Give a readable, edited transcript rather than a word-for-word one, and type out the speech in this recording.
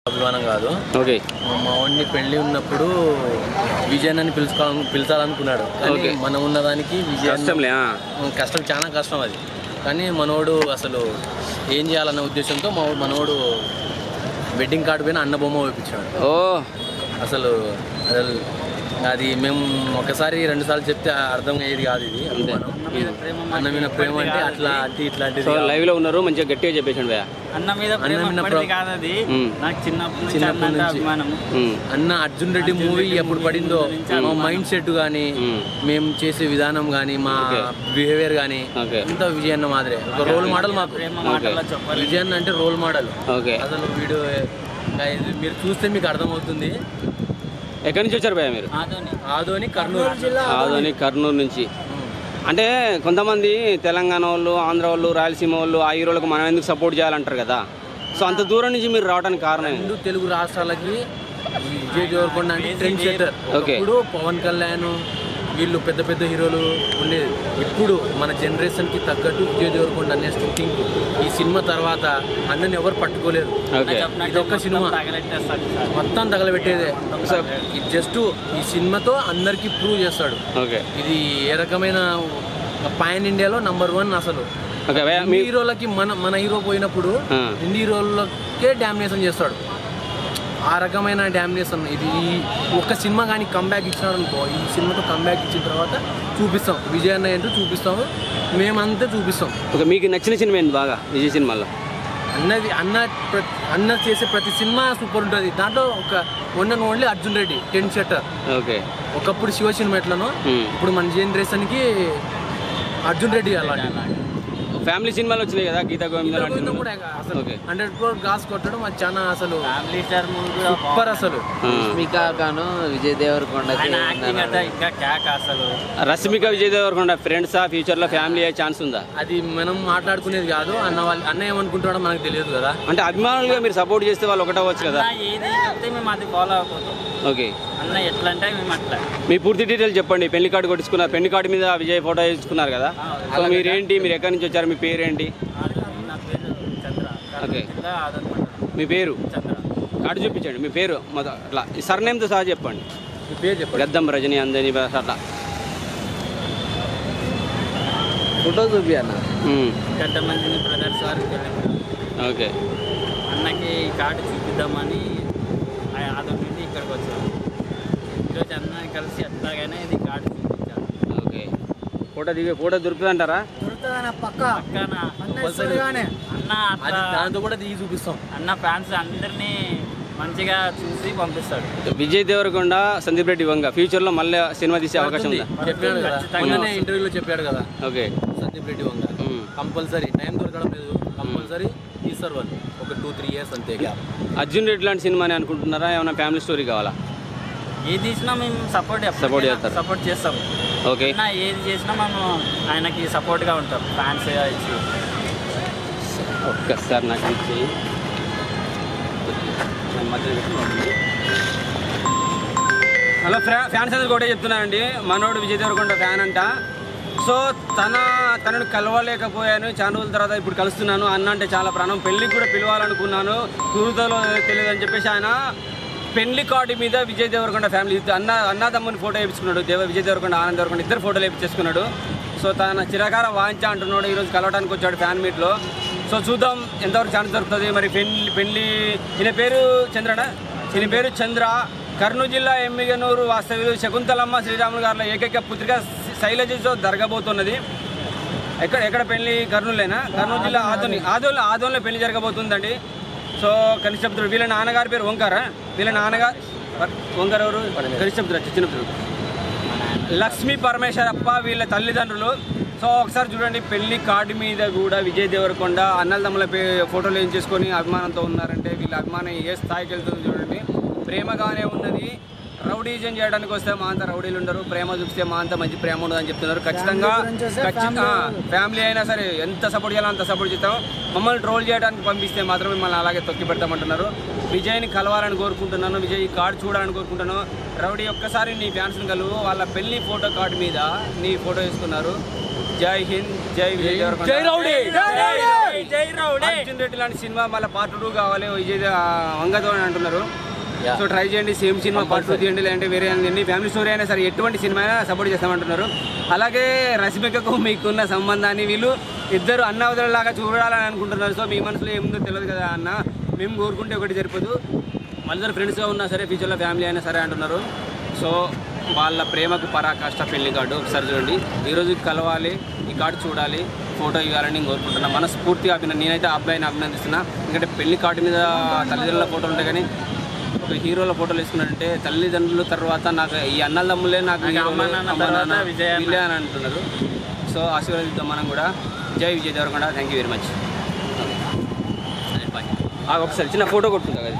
అభిమానం కాదు. ఓకే. మా వాడిని పెళ్లి ఉన్నప్పుడు విజయన్ అని పిలిచాలనుకున్నాడు. కానీ మనం ఉన్నదానికి కష్టం, చాలా కష్టం అది. కానీ మనోడు అసలు ఏం చేయాలన్న ఉద్దేశంతో మనోడు వెడ్డింగ్ కార్డు పైన అన్న బొమ్మ వేయించాడు. అసలు అది మేము ఒకసారి 2 సార్లు చెప్తే అర్థం అయ్యేది కాదు. ఇది అన్న మీద ప్రేమ అంటే అట్లా అంటే ఇట్లాంటిది. లైవ్ లో ఉన్నారు, మంచిగా గట్టిగా చెప్పేసాడు. అన్న అర్జున్ రెడ్డి మూవీ ఎప్పుడు పడిందో మా మైండ్ సెట్ గానీ, మేము చేసే విధానం గానీ, మా బిహేవియర్ గానీ అంతా విజయ్ అన్న మాదిరే ఒక రోల్ మోడల్ మాకు. విజయ్ అన్న అంటే రోల్ మోడల్. అసలు వీడియో మీరు చూస్తే మీకు అర్థమవుతుంది. ఎక్కడి నుంచి వచ్చారు భయ్యా మీరు? ఆదోని కర్నూలు నుంచి. అంటే కొంతమంది తెలంగాణ వాళ్ళు, ఆంధ్ర వాళ్ళు, రాయలసీమ వాళ్ళు ఆ హీరోలకు మనం ఎందుకు సపోర్ట్ చేయాలంటారు కదా. సో అంత దూరం నుంచి మీరు రావడానికి కారణం? తెలుగు రాష్ట్రాలకి విజయ్ దేవరకొండ అంటే ట్రెండ్ సెటర్. ఇప్పుడు పవన్ కళ్యాణ్ వీళ్ళు పెద్ద పెద్ద హీరోలు ఉండేది. ఇప్పుడు మన జనరేషన్కి తగ్గట్టు విజయ్ దేవరకొండ అనే థింక్. ఈ సినిమా తర్వాత అన్నని ఎవరు పట్టుకోలేరు. ఇదొక్క సినిమా మొత్తం తగలబెట్టేదే. జస్ట్ ఈ సినిమాతో అందరికి ప్రూవ్ చేస్తాడు. ఇది ఏ రకమైన పాన్ ఇండియాలో #1 అసలు. హీరోలకి మన హీరో పోయినప్పుడు హిందీ హీరోలకే డామినేషన్ చేస్తాడు. ఆ రకమైన డామినేషన్. ఇది ఒక్క సినిమా కానీ కంబ్యాక్ ఇచ్చినాడు అనుకో, ఈ సినిమాతో కంబ్యాక్ ఇచ్చిన తర్వాత చూపిస్తాం విజయ్ అన్న ఏంటో చూపిస్తాము, మేమంతా చూపిస్తాం. మీకు నచ్చిన సినిమా ఏంటి బాగా విజయ్ సినిమాలో? అన్న చేసే ప్రతి సినిమా సూపర్ ఉంటుంది. దాంట్లో ఒక only Arjun Reddy trend setter. ఒకప్పుడు శివ సినిమా ఎట్లనో ఇప్పుడు మన జనరేషన్కి అర్జున్ రెడ్డి అలాంటి ఫ్యామిలీ సినిమాలు వచ్చినాయి కదా, గీతా గోవింద 100% గ్రాస్ కొట్టడం అది చాలా అసలు సూపర్. అసలు విజయ్ దేవరకొండ రష్మిక విజయ్ దేవరకొండ ఫ్రెండ్స్ ఫ్యూచర్ లో ఫ్యామిలీ అయ్యే ఛాన్స్ ఉందా? అది మనం మాట్లాడుకునేది కాదు. అన్న ఏమనుకుంటాడో మనకు తెలియదు కదా. అంటే అభిమానులుగా మీరు సపోర్ట్ చేస్తే వాళ్ళు ఒకటవచ్చు కదా. ఓకే. అన్న ఎట్లా అంటే మేము అట్లా. మీ పూర్తి డీటెయిల్ చెప్పండి. పెళ్లి కార్డు కొట్టుకున్నారు, పెళ్లి కార్డు మీద విజయ్ ఫోటో వేసుకున్నారు కదా. సో మీరేంటి, మీరు ఎక్కడి నుంచి వచ్చారు, మీ పేరేంటి? ఓకే. మీ పేరు కార్డు చూపించండి. మీ పేరు అట్లా సర్నేమ్తో సహా చెప్పండి. మీ పేరు చెప్పండి. గద్దం రజని అందని అట్లా ఫోటో చూపి అన్న. గడ్డమందిని బ్రదర్స్ వారు. ఓకే. అన్నకి కార్డు చూపిద్దామని అదొక నుండి ఇక్కడికి వచ్చాను. ఈరోజు అన్న కలిసి ఎట్లాగైనా ఇది కార్డు చూపించాను. ఓకే. ఫోటో దొరుకుతుందంటారా? దాంతో కూడా దిగి చూపిస్తాం. అన్న ఫ్యాన్స్ అందరినీ మంచిగా చూసి పంపిస్తాడు. విజయ్ దేవరకొండ, సందీప్ రెడ్డి వంగ ఫ్యూచర్ లో మళ్ళీ సినిమా తీసే అవకాశం ఉందా? ఇంటర్వ్యూలో చెప్పాడు కదా. Okay. Sandeep Reddy Vanga compulsory, time దొరకడం లేదు, కంపల్సరీ తీస్తారు వాళ్ళు. ఒక 2-3 years అంతే. అర్జున్ రెడ్డి లాంటి సినిమాని అనుకుంటున్నారా? ఏమైనా ఫ్యామిలీ స్టోరీ కావాలా? ఏది తీసినా మేము సపోర్ట్ చేస్తాం. ఓకే. ఏది చేసినా మేము ఆయనకి సపోర్ట్గా ఉంటాం. ఫ్యాన్స్ ఇచ్చి ఒక్కసారి నాకు ఇచ్చి హలో ఫ్యాన్స్ అందరికి ఒకటే చెప్తున్నానండి. మనోడు విజయ్ దేవరకొండ ఫ్యాన్ అంట. సో తనను కలవలేకపోయాను, చాలా రోజుల తర్వాత ఇప్పుడు కలుస్తున్నాను. అన్న అంటే చాలా ప్రాణం. పెళ్ళికి కూడా పిలవాలనుకున్నాను, కుదురుతో తెలియదు అని చెప్పేసి ఆయన పెళ్లి కార్డు మీద విజయ్ దేవరకొండ ఫ్యామిలీ అన్నదమ్ముని ఫోటో వేయించుకున్నాడు. విజయ్ దేవరకొండ, ఆనంద్ దేవరకొండ ఇద్దరు ఫోటోలు వేయించేసుకున్నాడు. సో తన చిరకాల వాంఛ అంటున్నాడు. ఈరోజు కలవడానికి వచ్చాడు ఫ్యాన్ మీట్లో. సో చూద్దాం ఎంతవరకు ఛాన్స్ దొరుకుతుంది. మరి పెళ్లి ఈయన పేరు చంద్రనా? ఈయన పేరు చంద్ర. కర్నూలు జిల్లా ఎమ్మిగనూరు వాస్తవ్యులు శకుంతలమ్మ శ్రీరాములు గారి ఏకైక పుత్రిక శైలజతో జరగబోతున్నది. ఎక్కడ పెళ్లి? కర్నూలులేనా? కర్నూలు జిల్లా ఆదోన్లో పెళ్లి జరగబోతుందండి. సో కనిష్టపుత్రుడు, వీళ్ళ నాన్నగారి పేరు ఓంకారా? వీళ్ళ నాన్నగారు ఓంకార్ ఎవరు? కనిష్టపుత్రుడు, చిన్నపుత్రుడు లక్ష్మీ పరమేశ్వరప్ప వీళ్ళ తల్లిదండ్రులు. సో ఒకసారి చూడండి, పెళ్లి కార్డు మీద కూడా విజయ్ దేవరకొండ అన్నదమ్ముల ఫోటోలు ఏం చేసుకొని అభిమానంతో ఉన్నారంటే వీళ్ళ అభిమానం ఏ స్థాయికి వెళ్తుందో చూడండి. ప్రేమగానే ఉన్నది. రౌడీజం చేయడానికి వస్తే మా అంతా రౌడీలు ఉండరు, ప్రేమ చూపిస్తే మా అంతా మంచి ప్రేమ ఉండదు అని చెప్తున్నారు. ఖచ్చితంగా ఫ్యామిలీ అయినా సరే ఎంత సపోర్ట్ చేయాలో అంత సపోర్ట్ చేస్తాం. మమ్మల్ని ట్రోల్ చేయడానికి పంపిస్తే మాత్రం మిమ్మల్ని అలాగే తొక్కి పెడతామంటున్నారు. విజయ్ని కలవాలని కోరుకుంటున్నాను, విజయ్ కార్డు చూడాలని కోరుకుంటున్నాను. రౌడీ ఒక్కసారి నీ ఫ్యాన్స్ని కలువు. వాళ్ళ పెళ్లి ఫోటో కార్డు మీద నీ ఫోటో వేసుకున్నారు. జై హింద్, జై విజయ్ దేవరకొండ, జై రౌడీ. అర్జున్ రెడ్డి లాంటి సినిమా మళ్ళీ పార్ట్ 2 కావాలి విజయ్ వంగతో అని అంటున్నారు. సో ట్రై చేయండి, సేమ్ సినిమా పార్ట్ 2 తీయండి, లేదంటే వేరే ఎన్ని ఫ్యామిలీ స్టోరీ అయినా సరే ఎటువంటి సినిమా అయినా సపోర్ట్ చేస్తామంటున్నారు. అలాగే రష్మికకు మీకున్న సంబంధాన్ని వీళ్ళు ఇద్దరు అన్నవదలలాగా చూడాలని అనుకుంటున్నారు. సో మీ మనసులో ఏముందో తెలియదు కదా అన్న, మేము కోరుకుంటే ఒకటి సరిపోదు, వాళ్ళిద్దరు ఫ్రెండ్స్గా ఉన్నా సరే ఫ్యూచర్లో ఫ్యామిలీ అయినా సరే అంటున్నారు. సో వాళ్ళ ప్రేమకు పరాకాష్ట పెళ్లి కార్డు ఒకసారి చూడండి. ఈరోజు కలవాలి, ఈ కార్డు చూడాలి, ఫోటో ఇవ్వాలని నేను కోరుకుంటున్నాను. మనస్ఫూర్తిగా నేనైతే ఆ అబ్బాయిని అభినందిస్తున్నా. ఎందుకంటే పెళ్లి కార్డు మీద తల్లిదండ్రుల ఫోటో ఉంటాయి, కానీ ఒక హీరోల ఫోటోలు వేసుకున్నారంటే తల్లిదండ్రుల తర్వాత నాకు ఈ అన్నదమ్ములే నాకు విజయ్ అని అంటున్నారు. సో ఆశీర్వదిద్దాం మనం కూడా. జై Vijay Deverakonda. Thank you very much. Bye. ఒకసారి చిన్న ఫోటో కొట్టుకుంటా కదా.